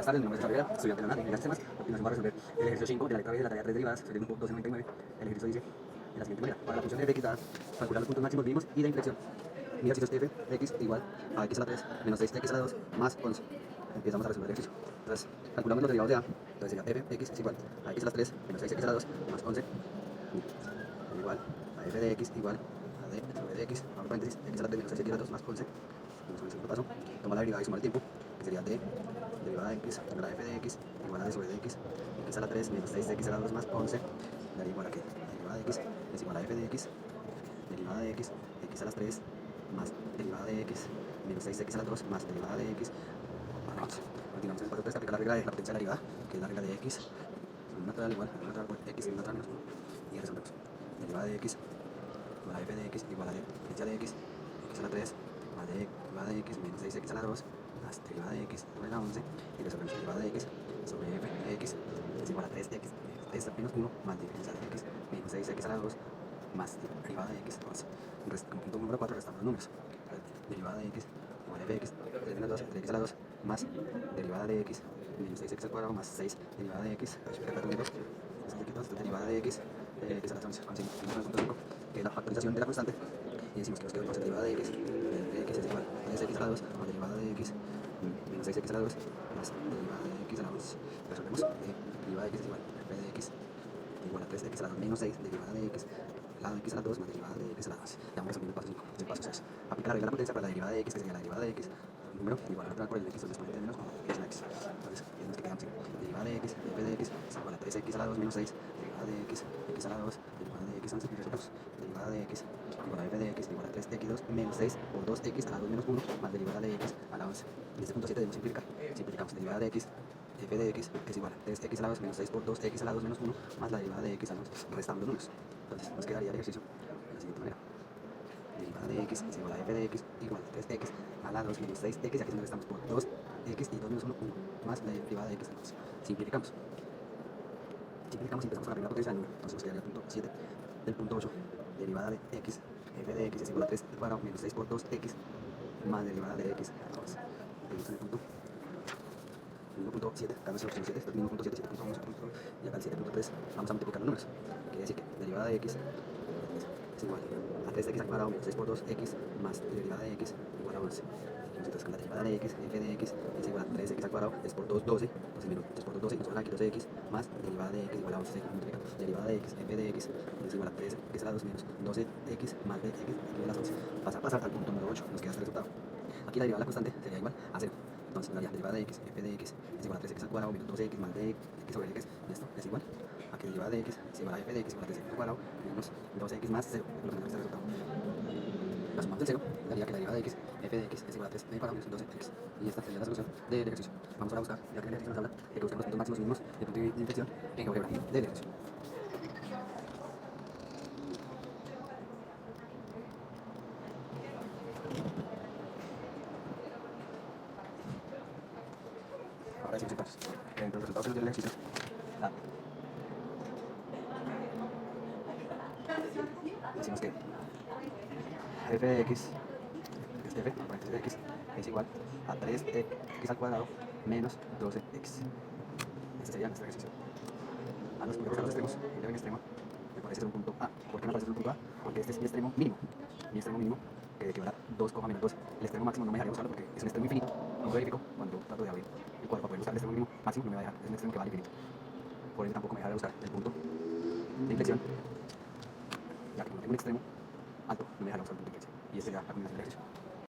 tardes, mi nombre es Gabriela, estudiante de la UNAD, sistemas. A continuación va a resolver el ejercicio 5 de la letra B de la tarea 3 derivadas, estoy viendo un punto 1299. El ejercicio dice de la siguiente manera: para la función de f dada, calcular los puntos máximos mínimos y de inflexión. Mi ejercicio es f de x igual a x a la 3 menos 6x a la 2 más 11. Empezamos a resolver el ejercicio. Entonces, calculamos los derivados de a. Entonces sería f de x es igual a x a la 3 menos 6x a la 2 más 11 igual a f de x igual a d sobre de x, abro paréntesis, x a la 3 menos 6x a la 2 más 11. Vamos con el segundo paso. Toma la derivada y suma el tiempo, que sería d derivada de x sobre la f de x igual a d sobre de x a la 3 menos 6x a la 2 más 11 daría igual a que la derivada de x es igual a f de x derivada de x a las 3 más derivada de x menos 6x a la 2 más derivada de x. Vamos. Continuamos en el paso 3, aplicar la regla de la potencia de la derivada, que es la regla de x natural igual a natural por x natural menos 1, y resolvemos. Derivada de x igual a f de x igual a d potencia de x a la 3 más derivada de x menos 6x a la 2 más derivada de x sobre la 11, y resolvemos. Derivada de x sobre f de x es igual a 3x menos 1 más diferencia de x menos 6x a la 2 más derivada de x. Como punto número 4 restamos los números. Derivada de x igual a f de x 3 menos 2 3x a la 2 más derivada de x menos 6x al cuadrado más 6 derivada de x. Derivada de x a la 11. Conseguimos el punto 5, que es la factorización de la constante, y decimos que nos queda entonces derivada de x es igual a 3x a la 2 más derivada de x menos 6x a la 2 más derivada de x a la 11. Resolvemos. Derivada de x es igual a f de x igual a 3x a la 2 menos 6 derivada de x la de x a la 2 más derivada de x a la 2. Ya vamos resolviendo el paso 5. El paso 6. Aplicar la regla de la potencia para la derivada de x, que sería la derivada de x número igual a natural por el x, el exponente de menos 1, que es la x. Entonces, nos quedamos así. Derivada de x, f de x es igual a 3x a la 2 menos 6 derivada de x a la 2 derivada de x 11, y resolvemos. Derivada de x igual a f de x igual a 3x2 menos 6 por 2x a la 2 menos 1 más derivada de x a la 11. En este punto 7 debemos simplificar. Simplificamos. Derivada de x f de x es igual a 3x a la 2 menos 6 por 2x a la 2 menos 1 más la derivada de x a la 11. Restamos los números. Entonces nos quedaría el ejercicio de la siguiente manera. Derivada de x es igual a f de x igual a 3x a la 2 menos 6x, y aquí nos restamos por 2x y 2 menos 1, 1 más la derivada de x a la 11. Simplificamos. Simplificamos y empezamos con la primera potencia del número. Entonces nos quedaría el punto 7 del punto 8. Derivada de x, f de x es igual a 3 al cuadrado menos 6 por 2x más derivada de x a la 11. Seguimos en el punto 1.7, acá nuestra opción 7, este es el 1.7, 7.1, y acá el 7.3, vamos a multiplicar los números. Quiere decir que derivada de x es igual a 3x al cuadrado menos 6 por 2x más derivada de x igual a 11. Entonces con la derivada de x, f de x es igual a 3x al cuadrado, es por 2, 12, entonces menos 3 por 2, 12, y nos queda aquí 12x más derivada de x igual a 11. Se multiplica. Derivada de x, f de x es igual a 3x a la 2 menos 12x más de x igual a las 11. Pasar al punto número 8, nos queda este resultado. Aquí la derivada de la constante sería igual a 0. Entonces la derivada de x, f de x es igual a 3x al cuadrado menos 12x más de x sobre x, y esto es igual a que derivada de x es igual a f de x igual a 3x al cuadrado menos 12x más 0, lo que nos da este resultado. La sumamos del 0 daría que la derivada de x, f de x es igual a 3x al cuadrado menos 12x, y esta sería la solución del ejercicio. Vamos ahora a buscar, ya que el ejercicio nos habla de que buscamos los puntos máximos mínimos de punto de inflexión en geografía del ejercicio. Ahora decimos entonces, dentro de los resultados del ejercicio, decimos que f de x, f, paréntesis de x, es igual a 3x al cuadrado menos 12x. Este sería nuestro ejercicio. A los extremos, y en extremo me parece ser un punto A. ¿Por qué me parece ser un punto A? Porque este es mi extremo mínimo. Mi extremo mínimo, que equivale a 2, menos 2. El extremo máximo no me dejaría buscarlo porque es un extremo infinito. No verifico cuando trato de abrir el cuadro para poder buscar el extremo mínimo máximo, no me va a dejar. Es un extremo que va al infinito. Por ende tampoco me dejará buscar el punto de inflexión, ya que como tengo un extremo alto, no me dejará buscar el punto de inflexión. Y este sería la combinación del ejercicio.